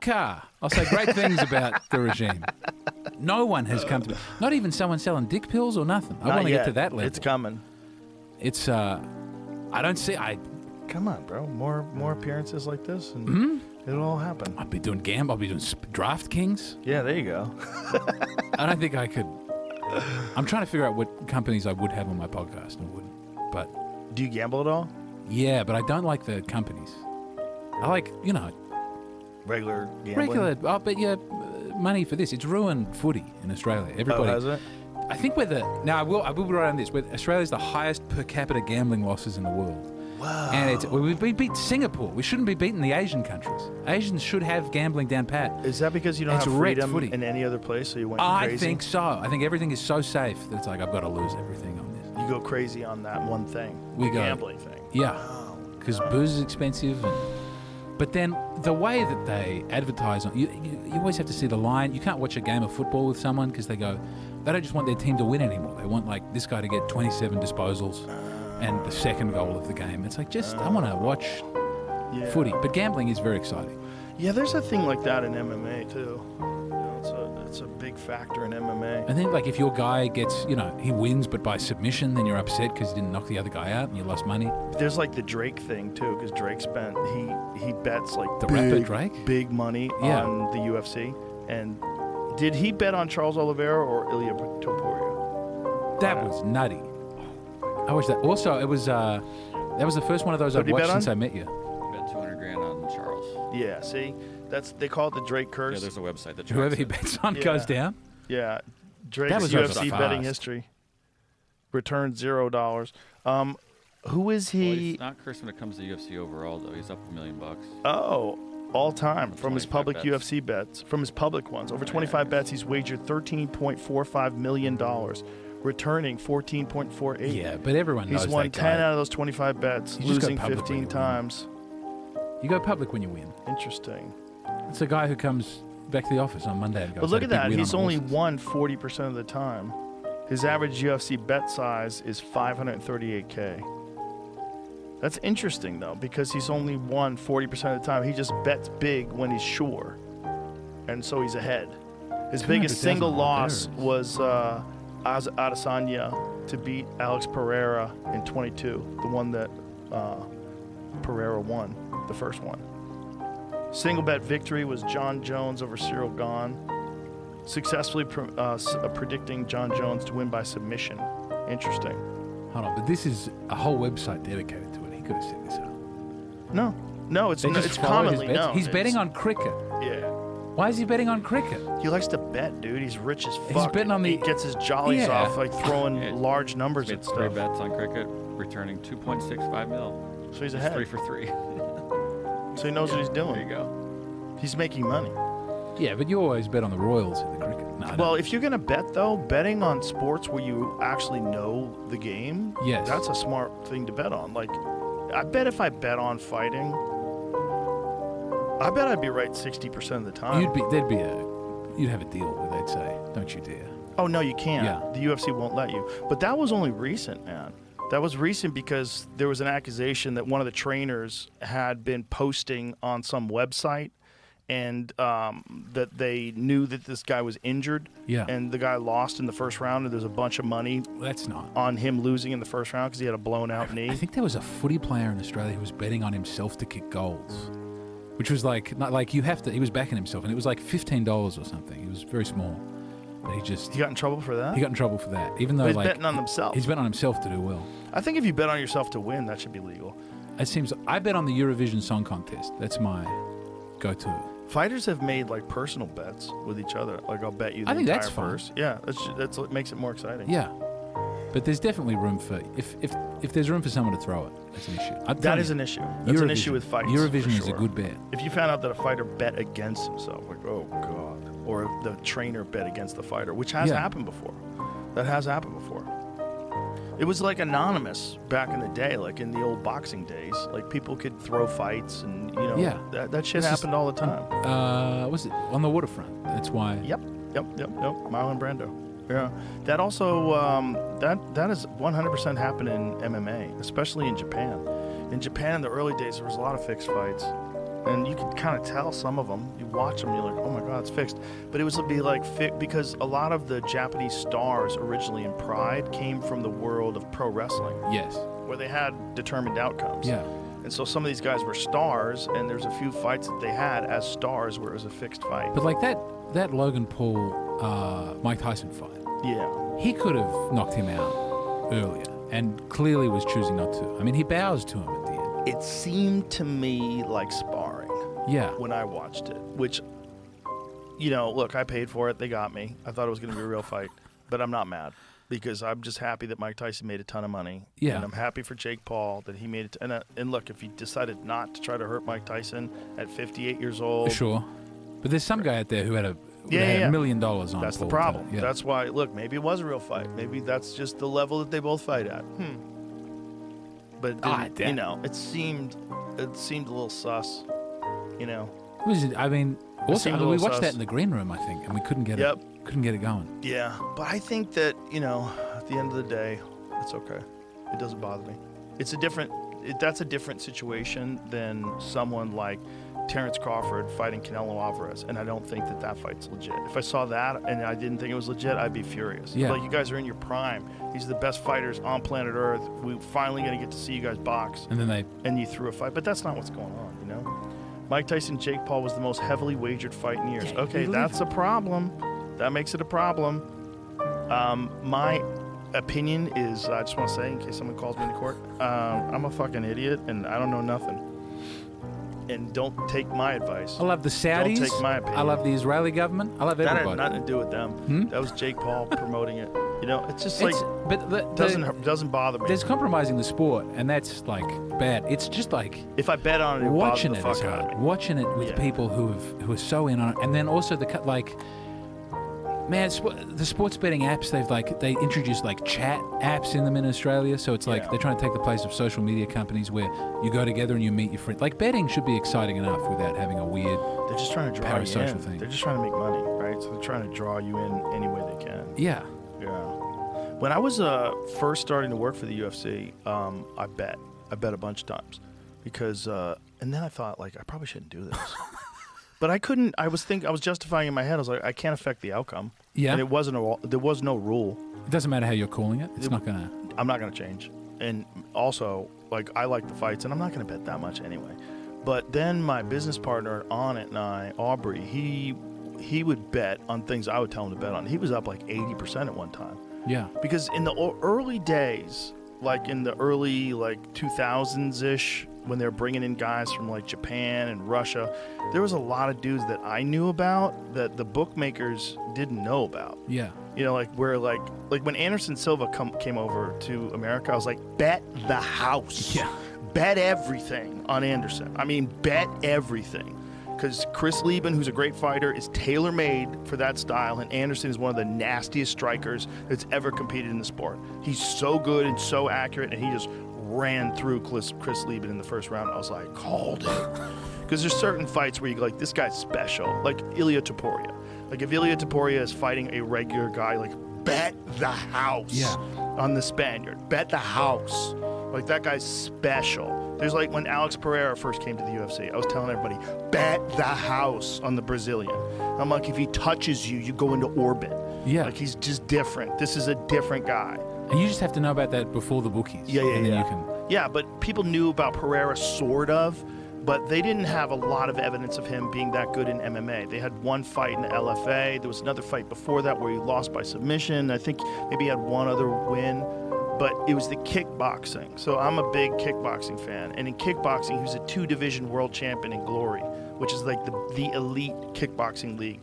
car. I'll say great things about the regime. No one has come to me. Not even someone selling dick pills or nothing. I want to get to that level. It's coming. It's I don't see. Come on, bro. More appearances like this, and it'll all happen. I'll be doing I'll be doing DraftKings. Yeah, there you go. I don't think I could. I'm trying to figure out what companies I would have on my podcast and wouldn't. But do you gamble at all? Yeah, but I don't like the companies. I like, regular gambling. But yeah, money for this. It's ruined footy in Australia. Everybody. Oh, has it? I think I will be right on this. Australia's the highest per capita gambling losses in the world. Wow. And we beat Singapore. We shouldn't be beating the Asian countries. Asians should have gambling down pat. Is that because you don't have freedom in any other place, so you went crazy? I think so. I think everything is so safe that it's like I've got to lose everything on this. You go crazy on that one thing. Gambling thing. Yeah. Because booze is expensive. But then the way that they advertise, you always have to see the line. You can't watch a game of football with someone because they don't just want their team to win anymore. They want like this guy to get 27 disposals and the second goal of the game. It's like I want to watch footy. But gambling is very exciting. Yeah, there's a thing like that in MMA too. It's a big factor in MMA. And then like if your guy gets, he wins but by submission, then you're upset because he didn't knock the other guy out and you lost money. There's like the Drake thing too, because Drake he bets like the rapper Drake? Big money on the UFC. And did he bet on Charles Oliveira or Ilia Topuria? That was nutty. I wish that. Also, it was that was the first one of those I've watched since I met you. Bet $200,000 on Charles. Yeah, see, they call it the Drake curse. Yeah, there's a website that whoever he bets on goes down. Yeah, Drake's UFC betting history. Returned $0. Who is he? Well, he's not cursed when it comes to UFC overall, though. He's up $1 million. Oh, all time from his public bets. UFC bets, from his public ones. Over 25 bets, he's wagered $13.45 million. Returning 14.48. Yeah, but everyone knows he's won that 10 guy. out of those 25 bets, losing 15 times. You go public when you win. Interesting. It's a guy who comes back to the office on Monday and goes. But look at that. He's only won 40% of the time. His average UFC bet size is $538K. That's interesting though, because he's only won 40% of the time. He just bets big when he's sure, and so he's ahead. His biggest single loss was Adesanya to beat Alex Pereira in 22, the one that Pereira won, the first one. Single bet victory was John Jones over Cyril Gane, successfully predicting John Jones to win by submission. Interesting. Hold on, but this is a whole website dedicated to it. He could have set this up. No, it's commonly known. He's betting on cricket. Yeah. Why is he betting on cricket? He likes to bet, dude. He's rich as fuck. He's betting on He gets his jollies off, like throwing large numbers at stuff. 3 bets on cricket, returning $2.65 million. So he's ahead. 3 for 3. So he knows what he's doing. There you go. He's making money. Yeah, but you always bet on the Royals in the cricket. Well, if you're going to bet, though, betting on sports where you actually know the game, that's a smart thing to bet on. Like, I bet if I bet on fighting, I bet I'd be right 60% of the time. You'd have a deal where they'd say, don't you dare. Oh, no, you can't. Yeah. The UFC won't let you. But that was only recent, man. That was recent because there was an accusation that one of the trainers had been posting on some website and that they knew that this guy was injured. Yeah. And the guy lost in the first round, and there's a bunch of money on him losing in the first round because he had a blown-out knee. I think there was a footy player in Australia who was betting on himself to kick goals, which was like, not like you have to, he was backing himself, and it was like $15 or something. He was very small. But he got in trouble for that? He got in trouble for that. Even though he's betting on himself. He's betting on himself to do well. I think if you bet on yourself to win, that should be legal. It seems, I bet on the Eurovision Song Contest. That's my go-to. Fighters have made like personal bets with each other. Like, I'll bet you the I think entire that's fun. purse. Yeah, that's what makes it more exciting. Yeah. But there's definitely room for, if there's room for someone to throw it, that's an issue. That is an issue. That's an issue with fights. Eurovision is a good bet. If you found out that a fighter bet against himself, like, oh, God. Or if the trainer bet against the fighter, which has happened before. That has happened before. It was like anonymous back in the day, like in the old boxing days. Like, people could throw fights and, that shit happened all the time. Was it on the waterfront? That's why. Yep. Marlon Brando. Yeah. That also, that has 100% happened in MMA, especially in Japan. In Japan, in the early days, there was a lot of fixed fights. And you can kind of tell some of them. You watch them, you're like, oh my God, it's fixed. But it was be like, because a lot of the Japanese stars originally in Pride came from the world of pro wrestling, Yes. where they had determined outcomes. Yeah. And so some of these guys were stars, and there's a few fights that they had as stars where it was a fixed fight. But like that Logan Paul, Mike Tyson fight, Yeah. he could have knocked him out earlier and clearly was choosing not to. I mean, he bows to him at the end. It seemed to me like sparring Yeah. when I watched it, which, look, I paid for it. They got me. I thought it was going to be a real fight, but I'm not mad because I'm just happy that Mike Tyson made a ton of money. Yeah. And I'm happy for Jake Paul that he made it. And look, if he decided not to try to hurt Mike Tyson at 58 years old. Sure. But there's some guy out there who had Yeah. $1 million on That's the Paul problem. to- yeah. That's why, look, maybe it was a real fight. Maybe that's just the level that they both fight at. But it didn't, it seemed a little sus, Was it? I mean, also, seemed a we little watched sus. that in the green room, I think, and we couldn't get Yep. it going. Yeah, but I think that, at the end of the day, it's okay. It doesn't bother me. That's a different situation than someone like Terrence Crawford fighting Canelo Alvarez, and I don't think that fight's legit. If I saw that and I didn't think it was legit, I'd be furious. Yeah. Like, you guys are in your prime. These are the best fighters on planet Earth. We're finally going to get to see you guys box. And then And you threw a fight, but that's not what's going on, Mike Tyson, Jake Paul was the most heavily wagered fight in years. Yeah, Okay, that's a problem. That makes it a problem. My opinion is, I just want to say, in case someone calls me into court, I'm a fucking idiot and I don't know nothing. And don't take my advice. I love the Saudis. Don't take my opinion. I love the Israeli government. I love That had everybody. nothing to do with them. That was Jake Paul promoting it. It's just like, but doesn't bother me. there's compromising the sport, and that's like bad. It's just like If I bet on it, it watching bothers it the is fuck out hard. of me. Watching it with Yeah. people who are so in on it, and then also man, the sports betting apps, they introduced like chat apps in them in Australia. So it's like Yeah. they're trying to take the place of social media companies where you go together and you meet your friends. Like betting should be exciting enough without having a weird. They're just trying to draw you parasocial in. thing. They're just trying to make money, right? So they're trying to draw you in any way they can. Yeah. Yeah. When I was first starting to work for the UFC, I bet a bunch of times because, and then I thought, like, I probably shouldn't do this. But I couldn't. I was justifying in my head. I was like, I can't affect the outcome. Yeah. And there was no rule. It doesn't matter how you're calling it. It's not gonna. I'm not gonna change. And also, like, I like the fights, and I'm not gonna bet that much anyway. But then my business partner on it and I, Aubrey, he would bet on things I would tell him to bet on. He was up like 80% at one time. Yeah. Because in the early days, like in the early 2000s-ish, when they were bringing in guys from like Japan and Russia, there was a lot of dudes that I knew about that the bookmakers didn't know about. Yeah. Like when Anderson Silva came over to America, I was like, bet the house. Yeah. Bet everything on Anderson. I mean, bet everything. Because Chris Lieben, who's a great fighter, is tailor-made for that style, and Anderson is one of the nastiest strikers that's ever competed in the sport. He's so good and so accurate, and he just ran through Chris Lieben in the first round. I was like, called it. Because there's certain fights where you go, like, this guy's special. Like Ilia Topuria. Like, if Ilia Topuria is fighting a regular guy, like, bet the house on the Spaniard. Bet the house. Like, that guy's special. There's like when Alex Pereira first came to the UFC, I was telling everybody, bet the house on the Brazilian. I'm like, if he touches you, you go into orbit. Yeah. Like, he's just different. This is a different guy. And you just have to know about that before the bookies. Yeah. And then you can. Yeah, but people knew about Pereira sort of, but they didn't have a lot of evidence of him being that good in MMA. They had one fight in the LFA. There was another fight before that where he lost by submission. I think maybe he had one other win. But it was the kickboxing. So I'm a big kickboxing fan. And in kickboxing, he was a 2-division world champion in Glory, which is like the elite kickboxing league.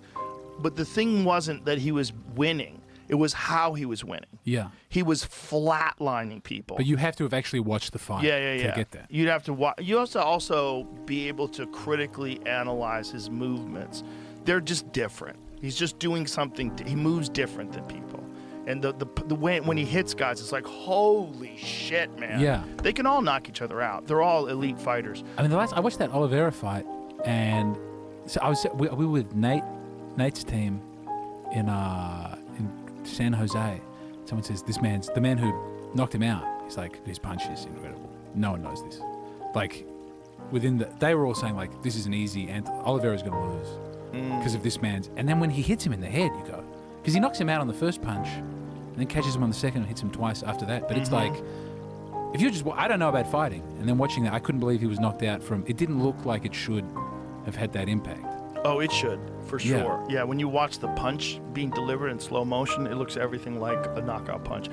But the thing wasn't that he was winning. It was how he was winning. Yeah. He was flatlining people. But you have to have actually watched the fight to get that. You'd have to watch. You have to also be able to critically analyze his movements. They're just different. He's just doing something. He moves different than people. And the way when he hits guys, it's like, holy shit, man. Yeah. They can all knock each other out. They're all elite fighters. I mean, I watched that Oliveira fight, and so we were with Nate's team in San Jose. Someone says, this man's the man who knocked him out. He's like, his punch is incredible. No one knows this. Like, they were all saying like, this is an easy, and Oliveira's going to lose because of this man's. And then when he hits him in the head, you go, because he knocks him out on the first punch, and then catches him on the second and hits him twice after that. But it's like, if you I don't know about fighting, and then watching that, I couldn't believe he was knocked out from. It didn't look like it should have had that impact. Oh, it should, for sure. Yeah, when you watch the punch being delivered in slow motion, it looks everything like a knockout punch.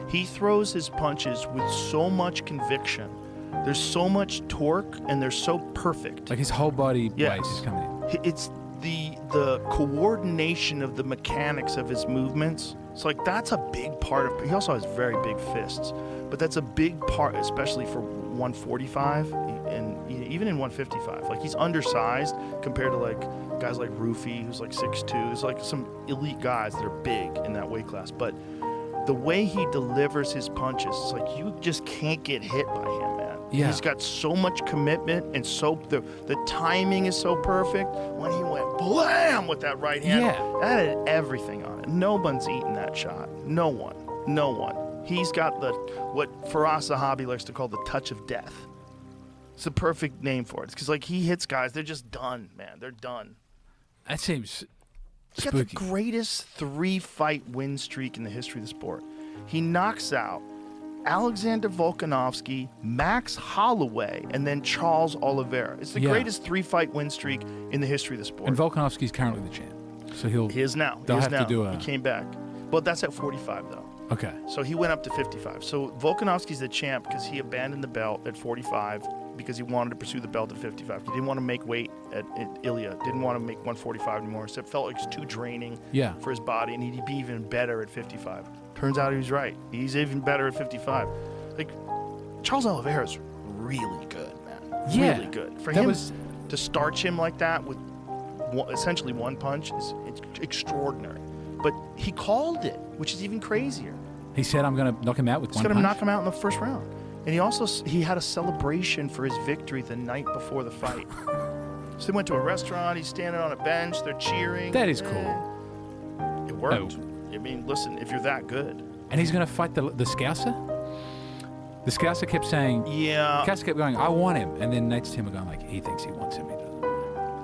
He throws his punches with so much conviction. There's so much torque, and they're so perfect. Like his whole body weight is coming in. It's the coordination of the mechanics of his movements. It's like that's a big part of. He also has very big fists, but that's a big part, especially for 145 and even in 155. Like he's undersized compared to like guys like Rufy, who's like 6'2". There's like some elite guys that are big in that weight class, but the way he delivers his punches, it's like you just can't get hit by him, man. Yeah. He's got so much commitment, and so the timing is so perfect. When he went blam with that right hand, that had everything on it. No one's eating that shot. No one. He's got what Firas Zahabi likes to call the touch of death. It's the perfect name for it. It's because like he hits guys, they're just done, man. They're done. That seems He's got spooky. the greatest 3-fight win streak in the history of the sport. He knocks out Alexander Volkanovski, Max Holloway, and then Charles Oliveira. It's the greatest 3-fight win streak in the history of the sport. And Volkanovski's currently the champ, so He is now. He came back. Well, that's at 45 though. Okay. So he went up to 55. So Volkanovski's the champ because he abandoned the belt at 45 because he wanted to pursue the belt at 55. He didn't want to make weight at Ilya. Didn't want to make 145 anymore. So it felt like it was too draining for his body, and he'd be even better at 55. Turns out he was right. He's even better at 55. Like, Charles Oliveira's really good, man. Yeah. Really good. For him to starch him like that with essentially one punch is extraordinary. But he called it, which is even crazier. He said, I'm going to knock him out with one punch. He's going to knock him out in the first round. And he had a celebration for his victory the night before the fight. So they went to a restaurant. He's standing on a bench. They're cheering. That is cool. It worked. I mean, listen, if you're that good. And he's going to fight the Scouser? The Scouser kept saying, Scouser kept going, I want him. And then Nate's team were going like, he thinks he wants him. He doesn't.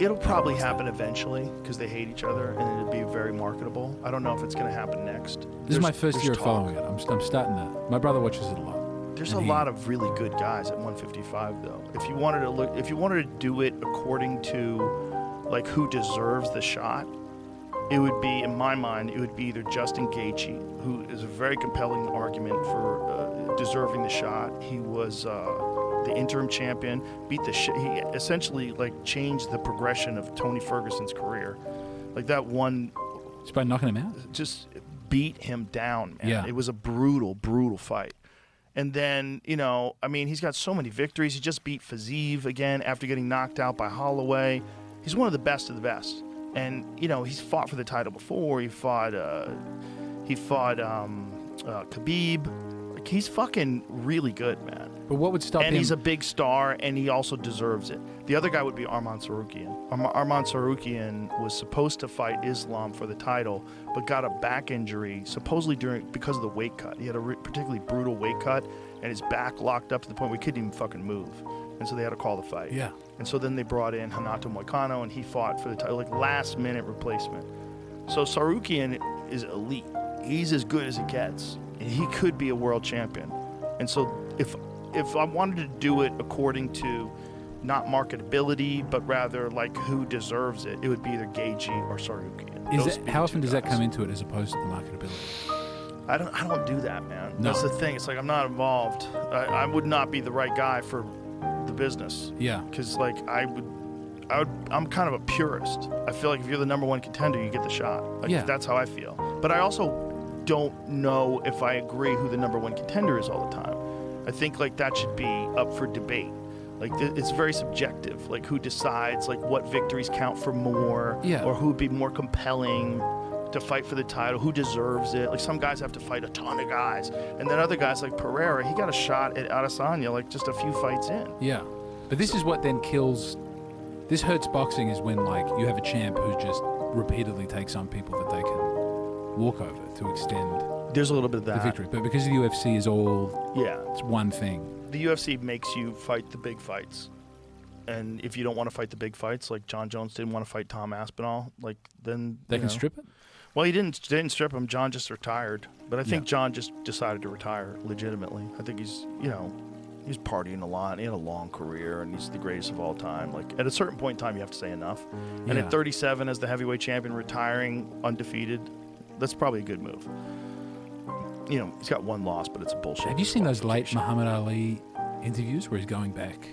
It'll probably happen eventually because they hate each other, and it'll be very marketable. I don't know if it's going to happen next. This is my first year of following it. I'm starting to. My brother watches it a lot. There's a lot of really good guys at 155, though. If you wanted to do it according to like who deserves the shot, it would be, in my mind, it would be either Justin Gaethje, who is a very compelling argument for deserving the shot. He was the interim champion, beat the shit. He essentially like changed the progression of Tony Ferguson's career. Like that one, just by knocking him out, just beat him down, man. Yeah. It was a brutal fight. And then, I mean, he's got so many victories. He just beat Fiziev again after getting knocked out by Holloway. He's one of the best. And, he's fought for the title before. He fought Khabib. Like, he's fucking really good, man. But what would stop him? And he's a big star, and he also deserves it. The other guy would be Arman Tsarukyan. Arman Tsarukyan was supposed to fight Islam for the title, but got a back injury, supposedly because of the weight cut. He had a particularly brutal weight cut, and his back locked up to the point where he couldn't even fucking move. And so they had to call the fight. Yeah. And so then they brought in Renato Moicano, and he fought for the title, like last-minute replacement. So Tsarukyan is elite. He's as good as it gets. And he could be a world champion. And so if I wanted to do it according to not marketability, but rather like who deserves it, it would be either Gaethje or Tsarukyan. How often does that come into it as opposed to the marketability? I don't do that, man. No. That's the thing. It's like I'm not involved. I would not be the right guy for the business. Yeah. Because like I'm kind of a purist. I feel like if you're the number one contender, you get the shot. Like that's how I feel. But I also don't know if I agree who the number one contender is all the time. I think like that should be up for debate. Like it's very subjective. Like who decides like what victories count for more, or who would be more compelling to fight for the title, who deserves it. Like some guys have to fight a ton of guys, and then other guys like Pereira, he got a shot at Adesanya like just a few fights in. Yeah, but this is what then kills. This hurts boxing is when like you have a champ who just repeatedly takes on people that they can walk over to extend. There's a little bit of that. The victory, but because the UFC is all it's one thing. The UFC makes you fight the big fights. And if you don't want to fight the big fights, like John Jones didn't want to fight Tom Aspinall, like then They you can know. strip it? Well, he didn't strip him. John just retired. But I think Yeah. John just decided to retire legitimately. I think he's partying a lot. He had a long career, and he's the greatest of all time. Like, at a certain point in time, you have to say enough. And Yeah. at 37, as the heavyweight champion, retiring undefeated, that's probably a good move. You know, he's got one loss, but it's a bullshit. Have you seen those late disqualification. Muhammad Ali interviews where he's going back